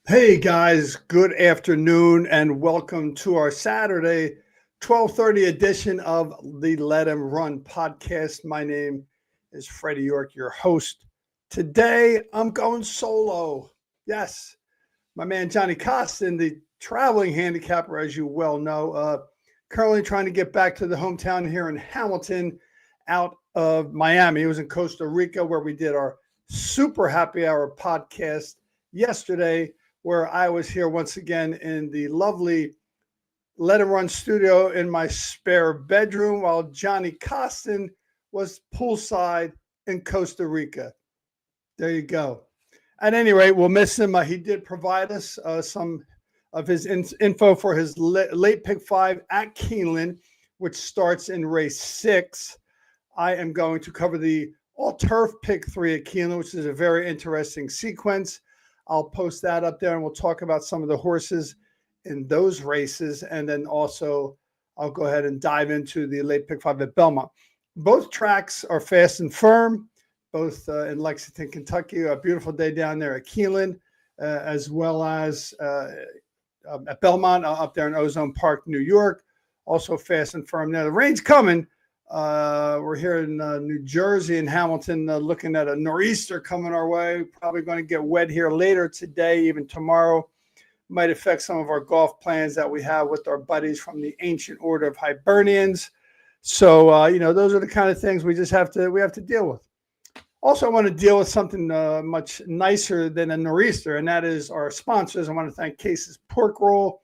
Hey guys, good afternoon and welcome to our Saturday 12:30 edition of the Let 'Em Run podcast. My name is Freddie York, your host. Today I'm going solo. Yes, my man Johnny Costin, the traveling handicapper, as you well know, currently trying to get back to the hometown here in Hamilton out of Miami. He was in Costa Rica where we did our super happy hour podcast yesterday, where I was here once again in the lovely Let 'Em Run studio in my spare bedroom, while Johnny Costin was poolside in Costa Rica. There you go. At any rate, we'll miss him. He did provide us some of his info for his late pick 5 at Keeneland, which starts in race 6. I am going to cover the all-turf pick 3 at Keeneland, which is a very interesting sequence. I'll post that up there and we'll talk about some of the horses in those races. And then also I'll go ahead and dive into the late pick 5 at Belmont. Both tracks are fast and firm, both in Lexington, Kentucky. A beautiful day down there at Keeneland, as well as at Belmont up there in Ozone Park, New York. Also fast and firm. Now the rain's coming. We're here in New Jersey and Hamilton, looking at a nor'easter coming our way. Probably going to get wet here later today, even tomorrow. Might affect some of our golf plans that we have with our buddies from the Ancient Order of Hibernians. So, those are the kind of things we have to deal with. Also, I want to deal with something much nicer than a nor'easter, and that is our sponsors. I want to thank Case's Pork Roll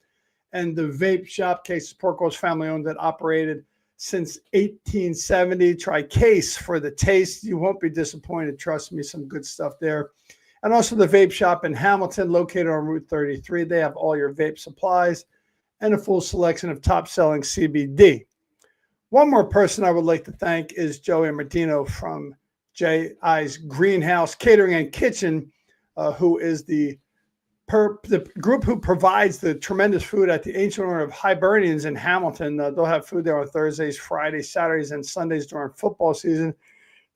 and the vape shop. Case's Pork Roll is family owned and operated since 1870. Try Case for the taste. You won't be disappointed. Trust me, some good stuff there. And also the vape shop in Hamilton, located on Route 33. They have all your vape supplies and a full selection of top-selling CBD. One more person I would like to thank is Joe Amardino from J.I.'s Greenhouse Catering and Kitchen, who is the group who provides the tremendous food at the Ancient Order of Hibernians in Hamilton. They'll have food there on Thursdays, Fridays, Saturdays, and Sundays during football season.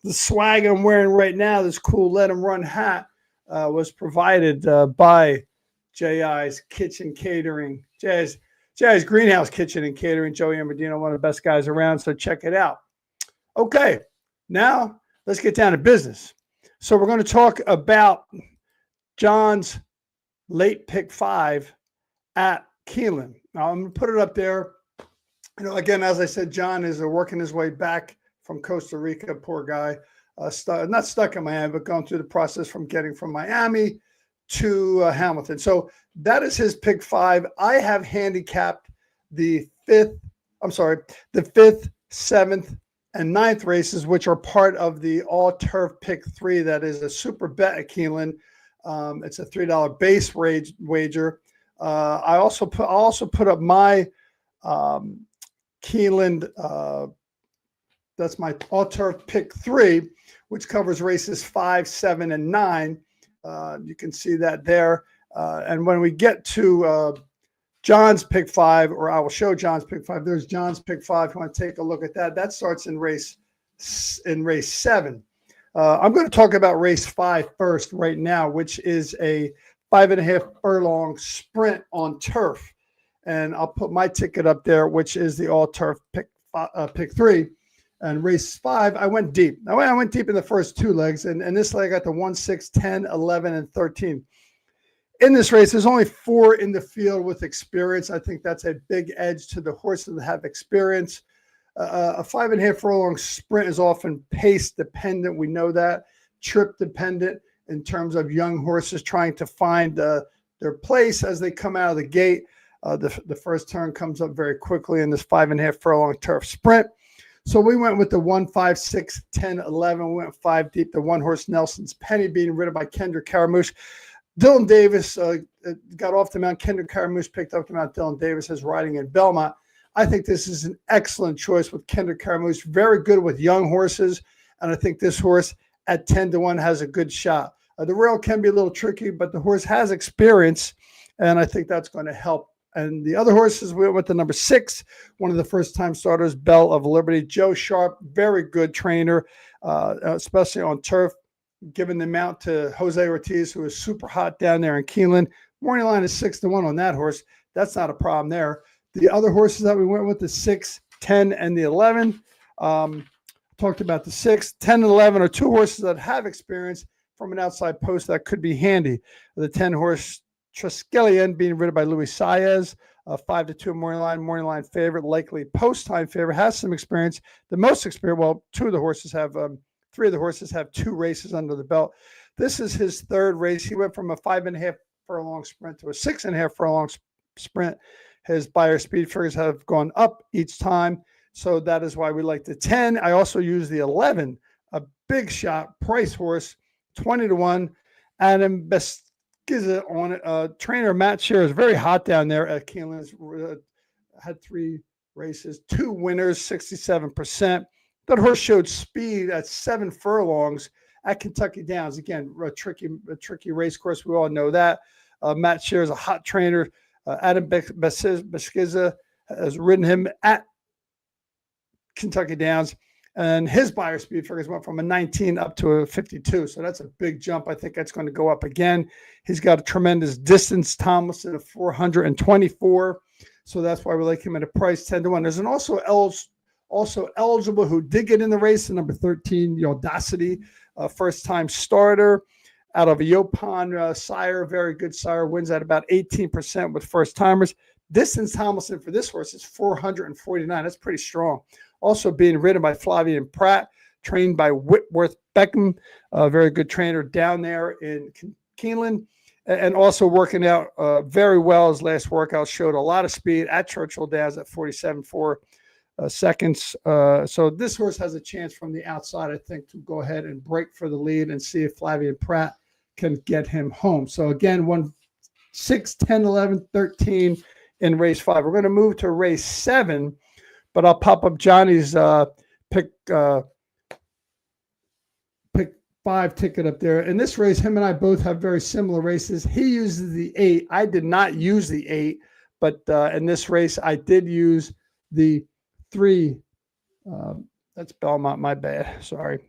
The swag I'm wearing right now, this cool Let 'Em Run hat, was provided by J.I.'s Kitchen Catering, J.I.'s Greenhouse Kitchen and Catering. Joey Amardino, one of the best guys around, so check it out. Okay, now let's get down to business. So we're going to talk about John's late pick 5 at Keeneland. Now I'm going to put it up there. Again, as I said, John is working his way back from Costa Rica. Poor guy, not stuck in Miami, but going through the process from getting from Miami to Hamilton. So that is his pick 5. I have handicapped the 5th, 7th, and 9th races, which are part of the all-turf pick 3. That is a super bet at Keeneland. It's a $3 base wager. I also put up my Keeneland. That's my all-turf pick 3, which covers races 5, 7, and 9. You can see that there. And when we get to John's pick 5, or I will show John's pick 5. There's John's pick 5. If you want to take a look at that, that starts in race 7. I'm going to talk about race 5 first right now, which is a 5.5 furlong sprint on turf. And I'll put my ticket up there, which is the all-turf pick 3. And race 5, I went deep. I went deep in the first 2 legs, and this leg got the 1, 6, 10, 11, and 13. In this race, there's only 4 in the field with experience. I think that's a big edge to the horses that have experience. A 5.5 furlong sprint is often pace dependent. We know that. Trip dependent in terms of young horses trying to find their place as they come out of the gate. The first turn comes up very quickly in this 5.5 furlong turf sprint. So we went with the 1, 5, 6, 10, 11. We went 5 deep. The one horse Nelson's Penny being ridden by Kendrick Caramouche. Dylan Davis got off the mount. Kendrick Caramouche picked up the mount. Dylan Davis is riding in Belmont. I think this is an excellent choice with Kendrick Caramouche. Very good with young horses. And I think this horse at 10-1 has a good shot. The rail can be a little tricky, but the horse has experience. And I think that's going to help. And the other horses, we went with the number 6, one of the first-time starters, Belle of Liberty. Joe Sharp, very good trainer, especially on turf. giving the mount to Jose Ortiz, who is super hot down there in Keeneland. Morning line is 6-1 on that horse. That's not a problem there. The other horses that we went with, the 6, 10, and the 11. Talked about the 6, 10, and 11 are two horses that have experience from an outside post that could be handy. The 10 horse Triskelion being ridden by Luis Saez, 5-2 morning line favorite, likely post time favorite, has some experience. The most experience, well, three of the horses have 2 races under the belt. This is his third race. He went from a 5.5 furlong sprint to a 6.5 furlong sprint. His buyer speed figures have gone up each time. So that is why we like the 10. I also use the 11, a big shot price horse, 20-1. Adam Beskiza on it. Trainer Matt Shearer is very hot down there at Keeneland. Had 3 races, 2 winners, 67%. That horse showed speed at 7 furlongs at Kentucky Downs. Again, a tricky race course. We all know that. Matt Shearer is a hot trainer. Adam Beskiza has ridden him at Kentucky Downs, and his buyer speed figures went from a 19 up to a 52. So that's a big jump. I think that's going to go up again. He's got a tremendous distance. Tomlinson of 424. So that's why we like him at a price 10-1. There's an also eligible who did get in the race, the number 13, Audacity, first time starter out of a Yopon sire, very good sire, wins at about 18% with first timers. Distance Tomlinson for this horse is 449. That's pretty strong. Also being ridden by Flavian Pratt, trained by Whitworth Beckham, a very good trainer down there in Keeneland, and also working out very well. His last workout showed a lot of speed at Churchill Downs at 47.4 seconds. So this horse has a chance from the outside, I think, to go ahead and break for the lead and see if Flavian Pratt can get him home. So again, 1, 6, 10, 11, 13 in race 5. We're going to move to race 7, but I'll pop up Johnny's pick 5 ticket up there. In this race, him and I both have very similar races. He uses the 8. I did not use the 8, but in this race, I did use the 3. That's Belmont, my bad. Sorry.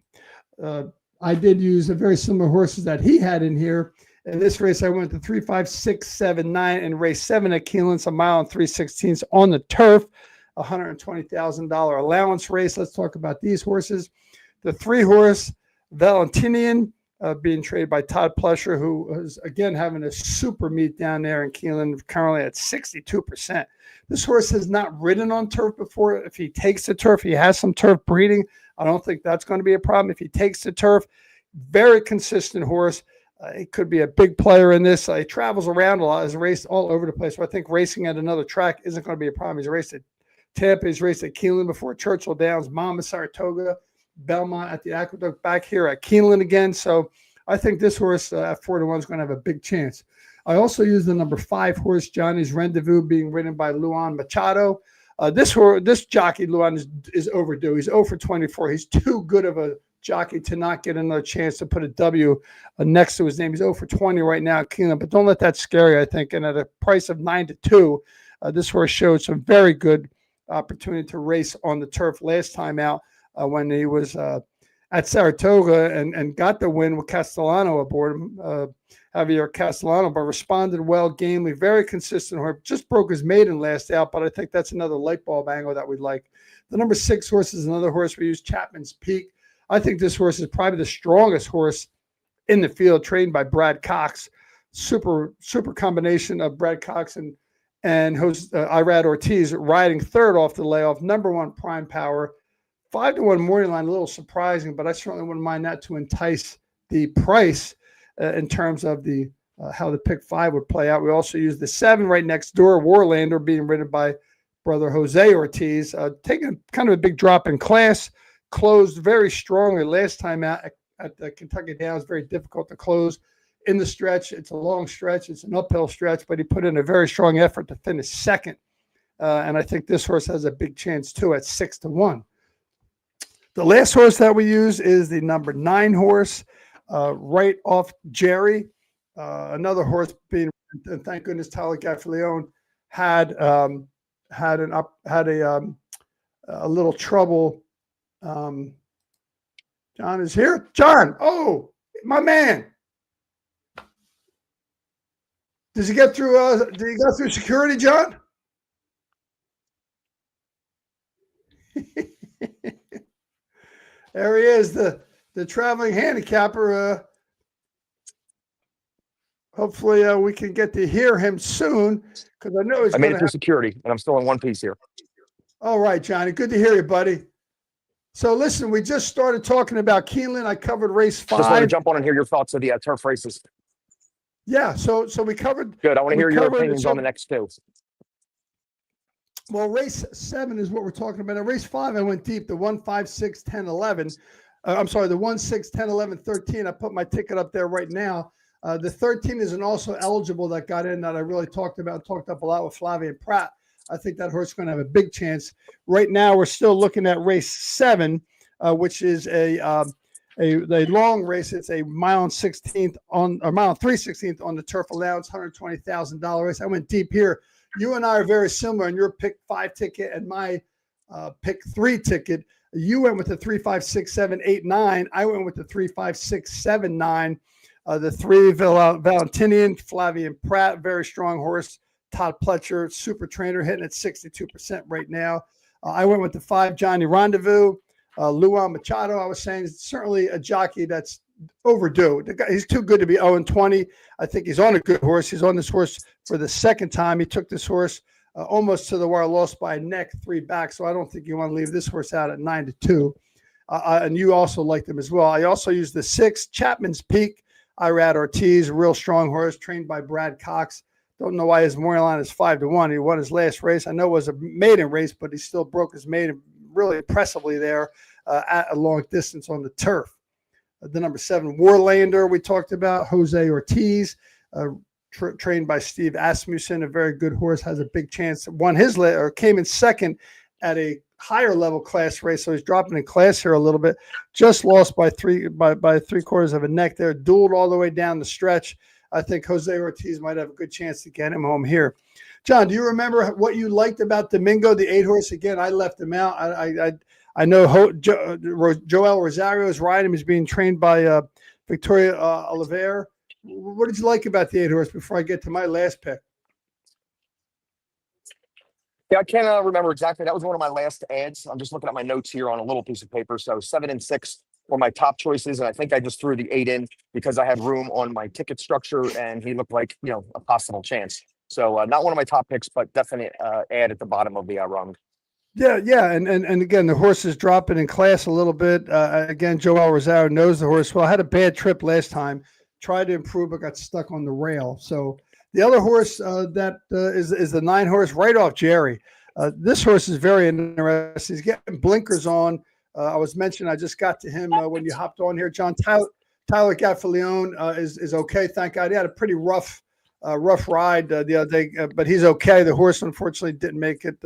I did use a very similar horses that he had in here. In this race, I went to 3, 5, 6, 7, 9 in race 7 at Keeneland, a mile and 3/16 on the turf, $120,000 allowance race. Let's talk about these horses. The 3 horse Valentinian being traded by Todd Plesher, who is again having a super meet down there in Keeneland, currently at 62%. This horse has not ridden on turf before. If he takes the turf, he has some turf breeding. I don't think that's going to be a problem. If he takes the turf, very consistent horse. He could be a big player in this. He travels around a lot. He's raced all over the place. So I think racing at another track isn't going to be a problem. He's raced at Tampa. He's raced at Keeneland before, Churchill Downs, Monmouth, Saratoga, Belmont at the Aqueduct, back here at Keeneland again. So I think this horse at 4-1 is going to have a big chance. I also use the number 5 horse, Johnny's Rendezvous, being ridden by Luan Machado. This jockey, Luan, is overdue. He's 0 for 24. He's too good of a jockey to not get another chance to put a W next to his name. He's 0 for 20 right now at Keeneland, but don't let that scare you, I think. And at a price of 9-2, this horse showed some very good opportunity to race on the turf last time out when he was at Saratoga and got the win with Castellano aboard him, Javier Castellano, but responded well, gamely, very consistent horse. Just broke his maiden last out, but I think that's another light bulb angle that we'd like. The number 6 horse is another horse we use, Chapman's Peak. I think this horse is probably the strongest horse in the field, trained by Brad Cox. Super combination of Brad Cox and Irad Ortiz, riding third off the layoff, number 1 prime power. 5-1 morning line, a little surprising, but I certainly wouldn't mind that to entice the price in terms of the how the pick 5 would play out. We also use the 7 right next door, Warlander, being ridden by brother Jose Ortiz, taking kind of a big drop in class, closed very strongly last time out at the Kentucky Downs. Very difficult to close in the stretch. It's a long stretch. It's an uphill stretch, but he put in a very strong effort to finish second. And I think this horse has a big chance too at 6-1. The last horse that we use is the number 9 horse, Right Off Jerry. Another horse being, and thank goodness Tyler Gaffalione had a little trouble. John is here. John, oh, My man. Does he get through? Did he go through security, John? There he is, the traveling handicapper. Hopefully, we can get to hear him soon because I know he's. I made it through security, and I'm still in one piece here. All right, Johnny. Good to hear you, buddy. So, listen, we just started talking about Keeneland. I covered race 5. Just want to jump on and hear your thoughts of the turf races. Yeah, so we covered. Good. I want to hear your opinions on the next 2. Well, race 7 is what we're talking about. Now, race 5, I went deep. The 1, 5, 6, 10, 11. I'm sorry, the 1, 6, 10, 11, 13. I put my ticket up there right now. The 13 is an also eligible that got in that I really talked up a lot with Flavia Pratt. I think that horse is going to have a big chance. Right now, we're still looking at race 7, which is a long race. It's a mile and 16th on a mile and 3/16 on the turf allowance, $120,000 race. I went deep here. You and I are very similar in your pick 5 ticket and my pick 3 ticket. You went with the 3, 5, 6, 7, 8, 9. I went with the 3, 5, 6, 7, 9. The 3 Valentinian, Flavia Pratt, very strong horse. Todd Pletcher, super trainer, hitting at 62% right now. I went with the 5 Johnny Rendezvous. Luan Machado, I was saying, is certainly a jockey that's overdue. The guy, he's too good to be 0-20. I think he's on a good horse. He's on this horse for the second time. He took this horse almost to the wire, lost by a neck, 3 back. So I don't think you want to leave this horse out at 9-2. And you also liked him as well. I also used the 6 Chapman's Peak. Irad Ortiz, a real strong horse, trained by Brad Cox. Don't know why his morning line is 5-1. He won his last race. I know it was a maiden race, but he still broke his maiden really impressively there at a long distance on the turf. The number 7 Warlander we talked about, Jose Ortiz, trained by Steve Asmussen, a very good horse, has a big chance. Won his or came in second at a higher level class race, so he's dropping in class here a little bit. Just lost by 3/4 of a neck there, dueled all the way down the stretch. I think Jose Ortiz might have a good chance to get him home here. John, do you remember what you liked about Domingo, the 8 horse? Again, I left him out. I know Joel Rosario is riding him. He's being trained by Victoria Oliveira. What did you like about the 8 horse before I get to my last pick? Yeah, I can't remember exactly. That was one of my last ads. I'm just looking at my notes here on a little piece of paper. So 7 and 6 were my top choices. And I think I just threw the 8 in because I had room on my ticket structure and he looked like, a possible chance. So not one of my top picks, but definite ad at the bottom of the rung. Yeah. And again, the horse is dropping in class a little bit. Again, Joel Rosario knows the horse well. I had a bad trip last time. Tried to improve, but got stuck on the rail. So the other horse that is the 9 horse, Right Off Jerry. This horse is very interesting. He's getting blinkers on. I was mentioning I just got to him when you hopped on here, John. Tyler Gaffalione is okay, thank God. He had a pretty rough ride the other day, but he's okay. The horse unfortunately didn't make it.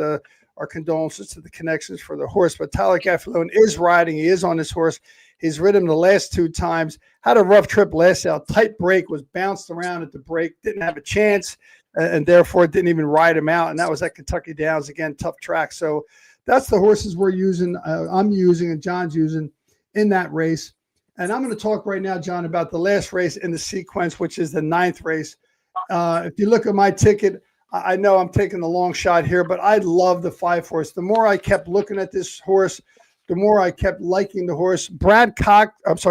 Our condolences to the connections for the horse. But Tyler Gaffalione is riding. He is on this horse. He's ridden him the last 2 times. Had a rough trip last out. Tight break, was bounced around at the break. Didn't have a chance, and therefore didn't even ride him out. And that was at Kentucky Downs. Again, tough track. So that's the horses we're using. I'm using and John's using in that race. And I'm going to talk right now, John, about the last race in the sequence, which is the 9th race. If you look at my ticket, I know I'm taking the long shot here, but I love the 5 horse. The more I kept looking at this horse, the more I kept liking the horse.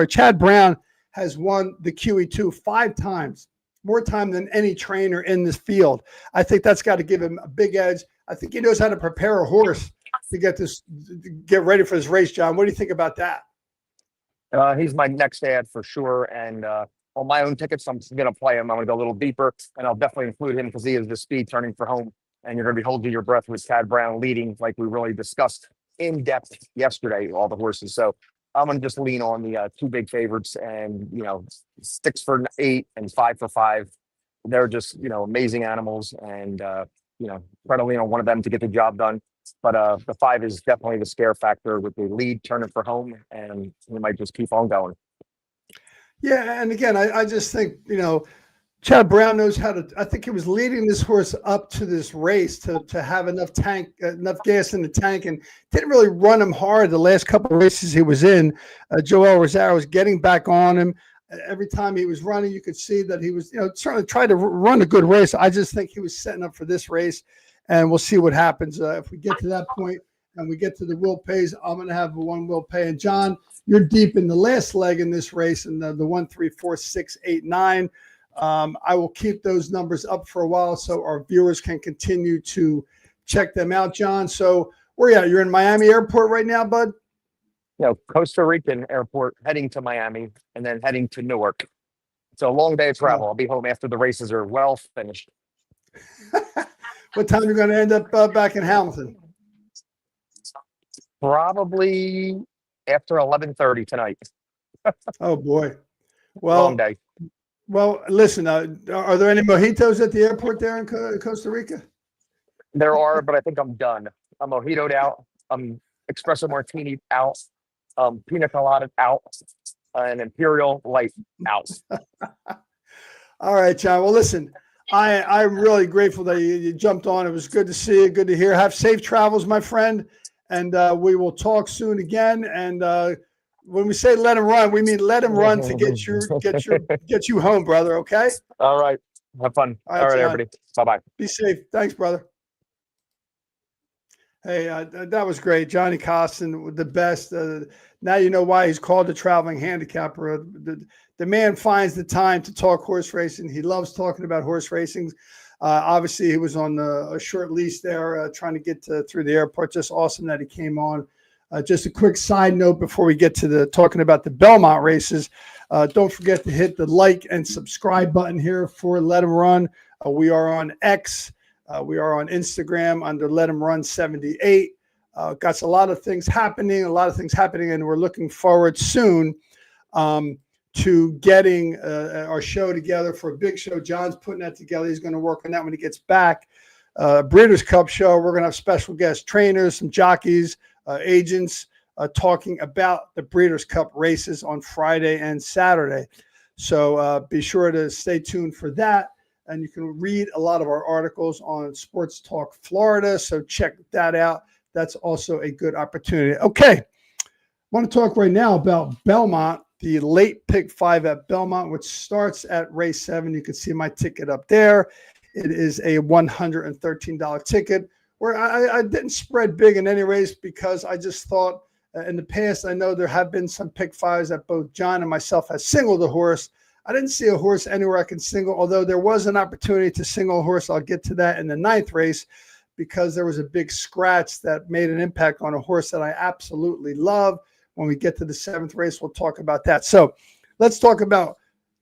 Chad Brown has won the QE2 5 times, more time than any trainer in this field. I think that's got to give him a big edge. I think he knows how to prepare a horse to get ready for this race, John. What do you think about that? He's my next ad for sure. And on my own tickets, I'm going to play him. I'm going to go a little deeper, and I'll definitely include him because he is the speed turning for home. And you're going to be holding your breath with Chad Brown leading, like we really discussed in depth yesterday, all the horses. So I'm going to just lean on the 2 big favorites and, 6 for 8 and 5 for 5. They're just, amazing animals and, try to lean on one of them to get the job done. But the 5 is definitely the scare factor with the lead turning for home, and we might just keep on going. Yeah, and again, I just think, Chad Brown knows how to. I think he was leading this horse up to this race to have enough gas in the tank, and didn't really run him hard the last couple of races he was in. Joel Rosario was getting back on him. Every time he was running, you could see that he was, certainly tried to run a good race. I just think he was setting up for this race, and we'll see what happens. If we get to that point and we get to the Will Pays, I'm going to have one Will Pay. And John, you're deep in the last leg in this race, and the 1, 3, 4, 6, 8, 9. I will keep those numbers up for a while so our viewers can continue to check them out, John. So where are you at? You're in Miami Airport right now, bud? Costa Rican airport, heading to Miami, and then heading to Newark. It's a long day of travel. I'll be home after the races are well finished. What time are you going to end up back in Hamilton? Probably after 11:30 tonight. Oh, boy. Well, Long day. Well, listen, are there any mojitos at the airport there in Costa Rica? There are, but I think I'm done. I'm mojitoed out. I'm espresso martini out. Pina colada out. And Imperial Light out. All right, John. Well, listen, I'm really grateful that you jumped on. It was good to see you. Good to hear. Have safe travels, my friend. And we will talk soon again. And when we say let him run, we mean let him run to get you home, brother. Okay. All right. Have fun. All right, everybody. Bye-bye. Be safe. Thanks, brother. Hey, that was great. Johnny Costin, the best. Now you know why he's called the traveling handicapper. The man finds the time to talk horse racing. He loves talking about horse racing. Obviously, he was on a short leash there trying to get through the airport. Just awesome that he came on. Just a quick side note before we get to talking about the Belmont races. Don't forget to hit the like and subscribe button here for Let 'em Run. We are on X. We are on Instagram under Let 'em Run 78. Got a lot of things happening, and we're looking forward soon to getting our show together for a big show. John's putting that together. He's going to work on that when he gets back. Breeders' Cup show. We're going to have special guest trainers, some jockeys, agents talking about the Breeders' Cup races on Friday and Saturday. So be sure to stay tuned for that. And you can read a lot of our articles on Sports Talk Florida. So check that out. That's also a good opportunity. Okay. I want to talk right now about Belmont, the late pick 5 at Belmont, which starts at race 7. You can see my ticket up there. It is a $113 ticket where I didn't spread big in any race because I just thought in the past, I know there have been some pick 5s that both John and myself have singled the horse. I didn't see a horse anywhere I can single, although there was an opportunity to single a horse. I'll get to that in the 9th race because there was a big scratch that made an impact on a horse that I absolutely love. When we get to the 7th race, we'll talk about that. So let's talk about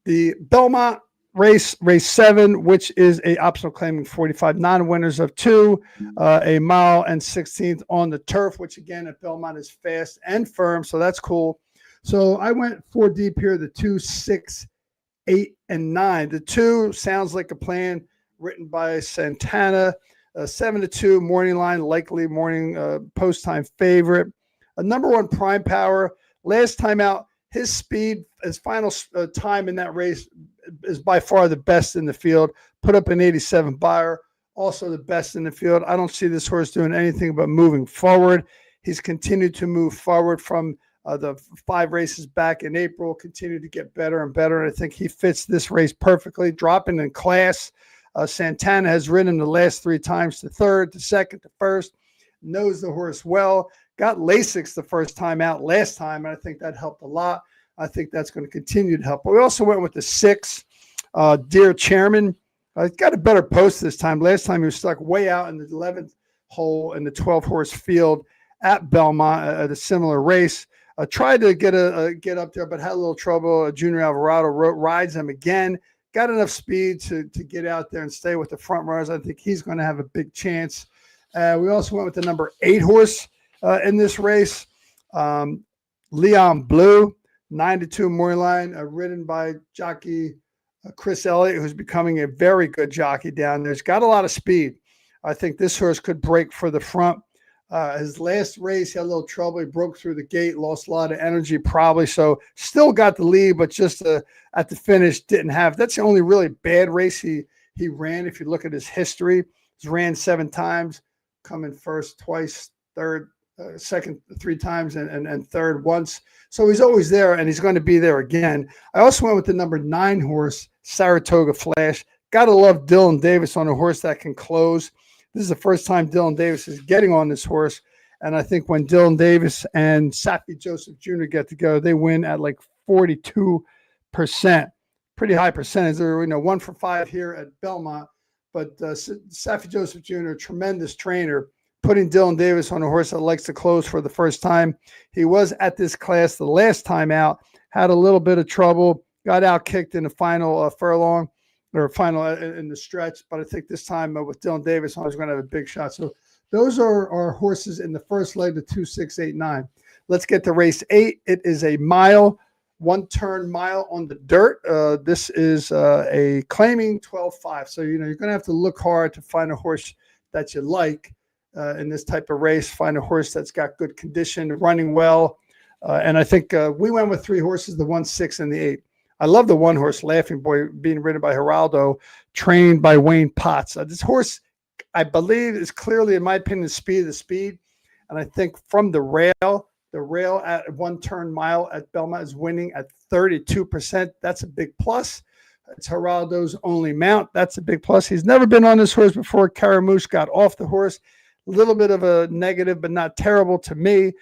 the Belmont race 7, which is a optional claiming 45 non-winners of 2, a mile and 16th on the turf, which again at Belmont is fast and firm. So that's cool. So I went 4 deep here, the 2, 6, 8, and 9. The 2 sounds like a plan written by Santana. 7-2 morning line, likely morning post time favorite. A number 1 prime power. Last time out, his speed, his final time in that race is by far the best in the field. Put up an 87 buyer, also the best in the field. I don't see this horse doing anything but moving forward. He's continued to move forward from the 5 races back in April, continued to get better and better. And I think he fits this race perfectly, dropping in class. Santana has ridden him the last 3 times to 3rd, to 2nd, to 1st, knows the horse well, got Lasix the first time out last time, and I think that helped a lot. I think that's going to continue to help. But we also went with the 6, Dear Chairman. Got a better post this time. Last time he was stuck way out in the 11th hole in the 12-horse field at Belmont at a similar race. Tried to get up there, but had a little trouble. Junior Alvarado rides him again. Got enough speed to get out there and stay with the front runners. I think he's going to have a big chance. We also went with the number 8 horse in this race, Leon Blue, 9-2 morning line, ridden by jockey Chris Elliott, who's becoming a very good jockey down there. He's got a lot of speed. I think this horse could break for the front. His last race, he had a little trouble. He broke through the gate, lost a lot of energy probably. So still got the lead, but just at the finish didn't have. That's the only really bad race he ran. If you look at his history, he's ran 7 times, coming first twice, third, second 3 times and third once. So he's always there, and he's going to be there again. I also went with the number 9 horse, Saratoga Flash. Got to love Dylan Davis on a horse that can close. This is the first time Dylan Davis is getting on this horse. And I think when Dylan Davis and Safi Joseph Jr. get together, they win at like 42%. Pretty high percentage. They're 1 for 5 here at Belmont. But Safi Joseph Jr., tremendous trainer, putting Dylan Davis on a horse that likes to close for the first time. He was at this class the last time out, had a little bit of trouble, got out kicked in the final furlong or final in the stretch. But I think this time with Dylan Davis, I was going to have a big shot. So those are our horses in the first leg, the 2, 6, 8, 9. Let's get to race 8. It is a mile, 1-turn mile on the dirt. This is a claiming 12.5. So, you're going to have to look hard to find a horse that you like in this type of race. Find a horse that's got good condition, running well. And I think we went with 3 horses, the 1, 6, and the 8. I love the 1 horse, Laughing Boy, being ridden by Geraldo, trained by Wayne Potts. This horse, I believe, is clearly, in my opinion, the speed. And I think from the rail at 1-turn mile at Belmont is winning at 32%. That's a big plus. It's Geraldo's only mount. That's a big plus. He's never been on this horse before. Caramouche got off the horse. A little bit of a negative, but not terrible to me.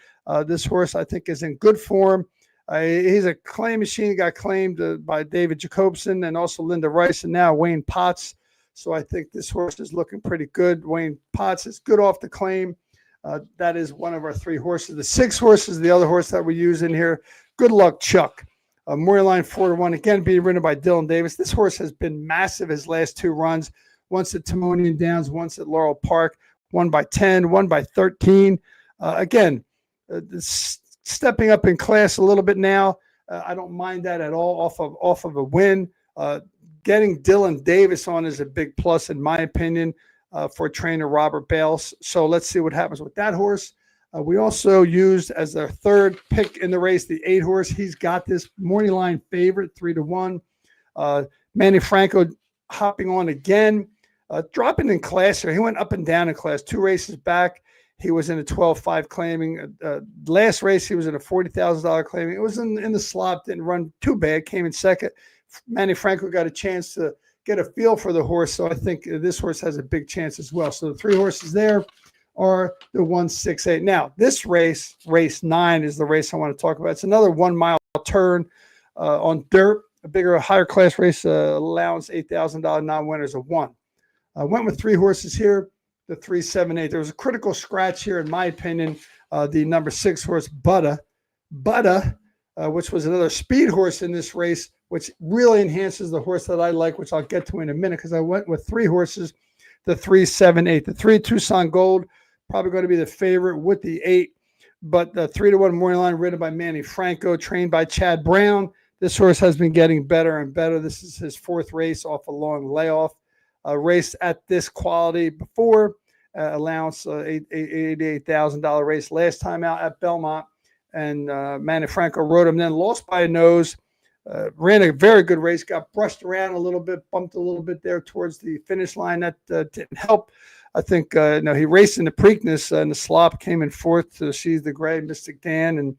This horse, I think, is in good form. He's a claim machine. He got claimed by David Jacobson and also Linda Rice and now Wayne Potts. So I think this horse is looking pretty good. Wayne Potts is good off the claim. That is one of our 3 horses. The 6 horses, the other horse that we use in here, Good Luck Chuck. Moorline 4-1, again, being ridden by Dylan Davis. This horse has been massive his last 2 runs, once at Timonian Downs, once at Laurel Park, 1 by 10, 1 by 13. Again, stepping up in class a little bit now. I don't mind that at all off of a win. Getting Dylan Davis on is a big plus, in my opinion, for trainer Robert Bales. So let's see what happens with that horse. We also used as our 3rd pick in the race, the 8 horse. He's got this morning line favorite, 3-1. Manny Franco hopping on again, dropping in class here. He went up and down in class. 2 races back, he was in a 12.5 claiming. Last race, he was in a $40,000 claiming. It was in the slop, didn't run too bad, came in 2nd. Manny Franco got a chance to get a feel for the horse, so I think this horse has a big chance as well. So the 3 horses there are the 1, 6, 8. Now, this race 9, is the race I want to talk about. It's another 1-mile turn on dirt, a higher class race, allowance $8,000, non-winners of 1. I went with 3 horses here, the 3, 7, 8. There was a critical scratch here, in my opinion. The number 6 horse, Butta, which was another speed horse in this race, which really enhances the horse that I like, which I'll get to in a minute, because I went with 3 horses, the 3, 7, 8. The 3, Tucson Gold, probably going to be the favorite with the 8. But the 3-1 morning line, ridden by Manny Franco, trained by Chad Brown. This horse has been getting better and better. This is his 4th race off a long layoff. Raced at this quality before, allowance $88,000 race last time out at Belmont. And Manny Franco rode him, then lost by a nose. Ran a very good race, got brushed around a little bit, bumped a little bit there towards the finish line. That didn't help. I think he raced in the Preakness and the slop, came in 4th to She's the Gray, Mystic Dan, and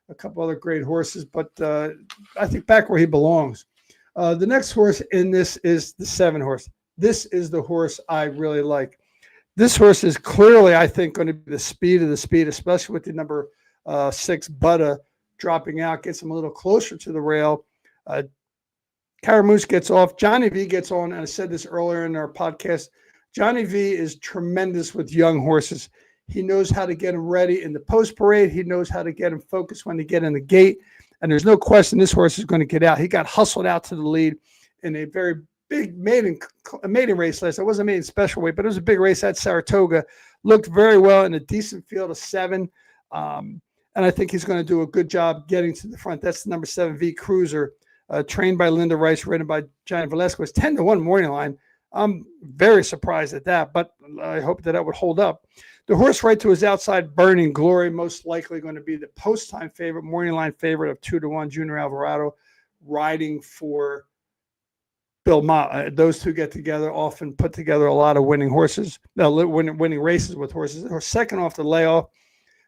a couple other great horses. But I think back where he belongs. The next horse in this is the 7 horse. This is the horse I really like. This horse is clearly, I think, going to be the speed of the speed, especially with the number 6 Butta dropping out, gets him a little closer to the rail. Caramouche gets off. Johnny V gets on, and I said this earlier in our podcast. Johnny V is tremendous with young horses. He knows how to get them ready in the post parade. He knows how to get them focused when they get in the gate. And there's no question this horse is going to get out. He got hustled out to the lead in a very big maiden race last. It wasn't a maiden special weight, but it was a big race at Saratoga. Looked very well in a decent field of 7. And I think he's going to do a good job getting to the front. That's the number 7 V Cruiser, trained by Linda Rice, ridden by Johnny Velasquez. 10-1 morning line. I'm very surprised at that, but I hope that would hold up. The horse right to his outside, Burning Glory, most likely going to be the post-time favorite, morning line favorite of 2-1, Junior Alvarado, riding for Bill Ma. Those 2 get together, often put together a lot of winning horses, winning races with horses. Or second off the layoff,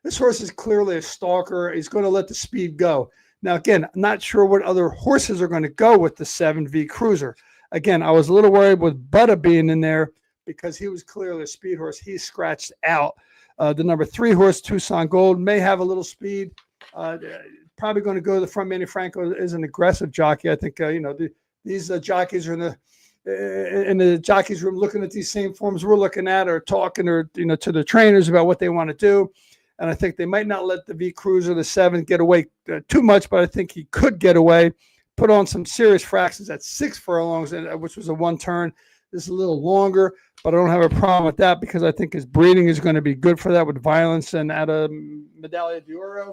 This horse is clearly a stalker. He's going to let the speed go. Now, again, I'm not sure what other horses are going to go with the 7V Cruiser. Again, I was a little worried with Butter being in there because he was clearly a speed horse. He's scratched out. The number 3 horse, Tucson Gold, may have a little speed. Probably going to go to the front. Manny Franco is an aggressive jockey. I think, these jockeys are in the jockeys room looking at these same forms we're looking at, or talking, or to the trainers about what they want to do. And I think they might not let the V Cruiser, the 7, get away too much, but I think he could get away, put on some serious fractions at 6 furlongs, which was a 1 turn. This is a little longer, but I don't have a problem with that because I think his breeding is going to be good for that with Violence and at a Medaglia d'Oro.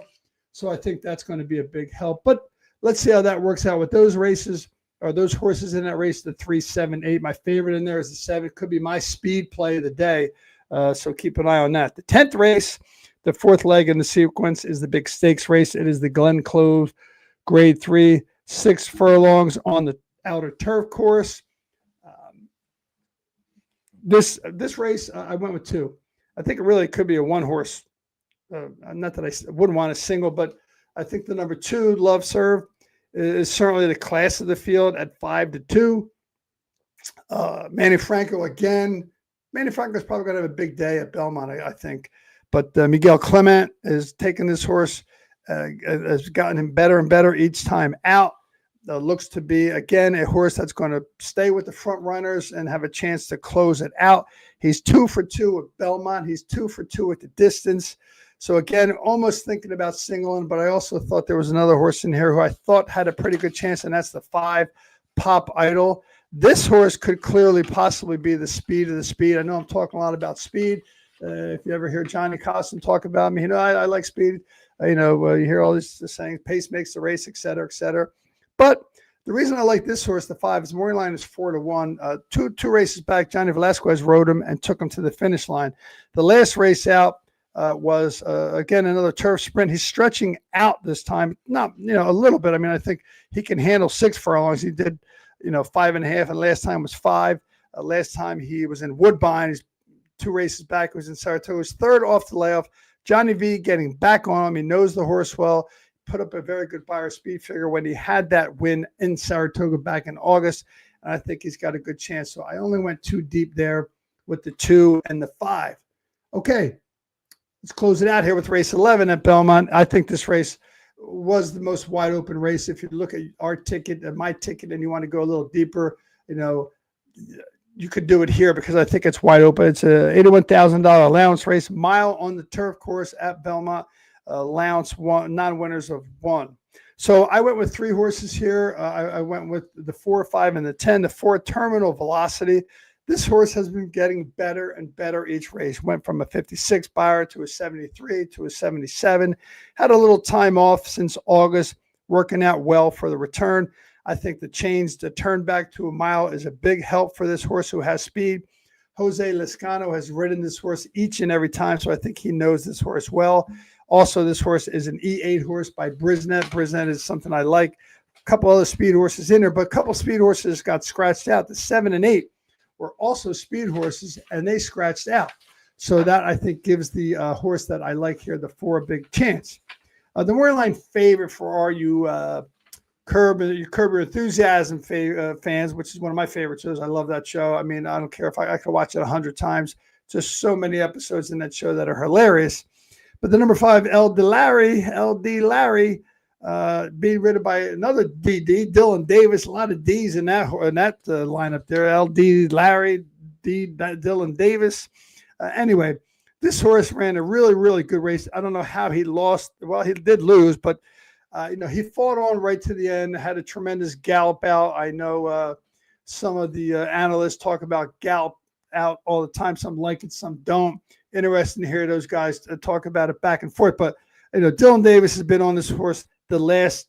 So I think that's going to be a big help. But let's see how that works out with those races, or those horses in that race, the 3, 7, 8. My favorite in there is the 7. Could be my speed play of the day. So keep an eye on that. The 10th race, the 4th leg in the sequence, is the big stakes race. It is the Glen Clove Grade 3, 6 furlongs on the outer turf course. This race, I went with 2. I think it really could be a 1 horse. Not that I wouldn't want a single, but I think the number 2, Love Serve, is certainly the class of the field at 5-2. Manny Franco again. Manny Franco is probably going to have a big day at Belmont, I think. But Miguel Clement is taking this horse, has gotten him better and better each time out. Looks to be, again, a horse that's going to stay with the front runners and have a chance to close it out. He's 2 for 2 at Belmont. He's 2 for 2 at the distance. So, again, almost thinking about singling, but I also thought there was another horse in here who I thought had a pretty good chance, and that's the 5, Pop Idol. This horse could clearly possibly be the speed of the speed. I know I'm talking a lot about speed. If you ever hear Johnny Costin talk about me, I like speed. You hear all this saying, pace makes the race, et cetera, et cetera. But the reason I like this horse, the 5, is morning line is 4-1. Two races back, Johnny Velasquez rode him and took him to the finish line. The last race out was, again, another turf sprint. He's stretching out this time, not, a little bit. I mean, I think he can handle 6 furlongs. He did, 5.5, and last time was 5. Last time he was in Woodbine. He's 2 races back. He was in Saratoga. His 3rd off the layoff. Johnny V getting back on him. He knows the horse well. Put up a very good buyer speed figure when he had that win in Saratoga back in August. And I think he's got a good chance. So I only went 2 deep there with the 2 and the 5. Okay, let's close it out here with race 11 at Belmont. I think this race was the most wide open race. If you look at our ticket and my ticket and you want to go a little deeper, you could do it here because I think it's wide open. It's a $81,000 allowance race, mile on the turf course at Belmont. Allowance 1, non-winners of 1. So I went with 3 horses here. I went with the 4, 5, and the 10. The 4, Terminal Velocity. This horse has been getting better and better each race. Went from a 56 buyer to a 73 to a 77. Had a little time off since August, working out well for the return. I think the turn back to a mile is a big help for this horse who has speed. Jose Lescano has ridden this horse each and every time, so I think he knows this horse well. Also, this horse is an E8 horse by Brisnet. Brisnet is something I like. A couple other speed horses in there, but a couple speed horses got scratched out. The 7 and 8 were also speed horses, and they scratched out. So that, I think, gives the horse that I like here, the 4, a big chance. The Moorline favorite for all you Curb Your Enthusiasm fans, which is one of my favorite shows. I love that show. I mean, I don't care if I could watch it 100 times. Just so many episodes in that show that are hilarious. But the number 5, LD Larry, being ridden by another DD, Dylan Davis. A lot of D's in that lineup there. LD Larry, Dylan Davis. Anyway, this horse ran a really, really good race. I don't know how he lost. Well, he did lose, but he fought on right to the end, had a tremendous gallop out. I know some of the analysts talk about gallop out all the time. Some like it, some don't. Interesting to hear those guys talk about it back and forth. But, Dylan Davis has been on this horse the last,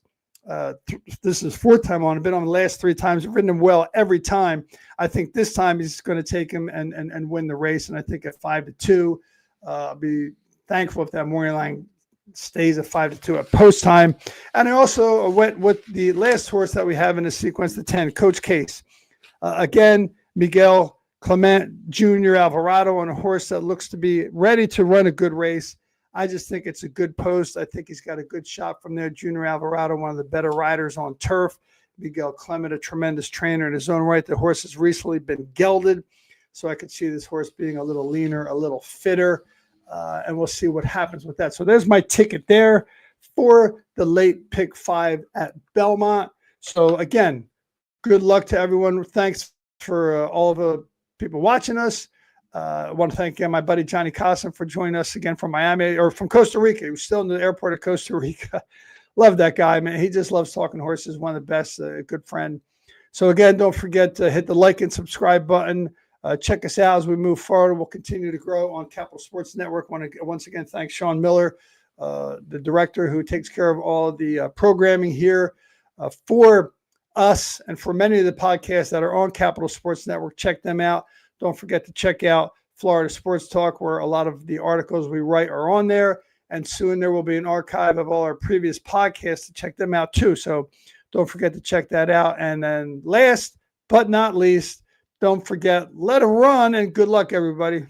this is 4th time on, been on the last 3 times, ridden him well every time. I think this time he's going to take him and win the race. And I think at 5-2, I'll be thankful if that morning line stays at 5-2 at post time. And I also went with the last horse that we have in the sequence, the 10, Coach Case. Again, Miguel Clement Jr. Alvarado on a horse that looks to be ready to run a good race. I just think it's a good post. I think he's got a good shot from there. Junior Alvarado, one of the better riders on turf. Miguel Clement, a tremendous trainer in his own right. The horse has recently been gelded, so I could see this horse being a little leaner, a little fitter, and we'll see what happens with that. So there's my ticket there for the late pick 5 at Belmont. So again, good luck to everyone. Thanks for all the people watching us. I want to thank again my buddy Johnny Cosson for joining us again from Miami or from Costa Rica. He was still in the airport of Costa Rica. Love that guy, man. He just loves talking horses. One of the best, a good friend. So again, don't forget to hit the like and subscribe button. Check us out as we move forward. We'll continue to grow on Capital Sports Network. Want to once again thank Sean Miller, the director who takes care of all the programming here for us and for many of the podcasts that are on Capital Sports Network. Check them out. Don't forget to check out Florida Sports Talk, where a lot of the articles we write are on there. And soon there will be an archive of all our previous podcasts to check them out too. So don't forget to check that out. And then last but not least, don't forget, let 'em run, and good luck, everybody.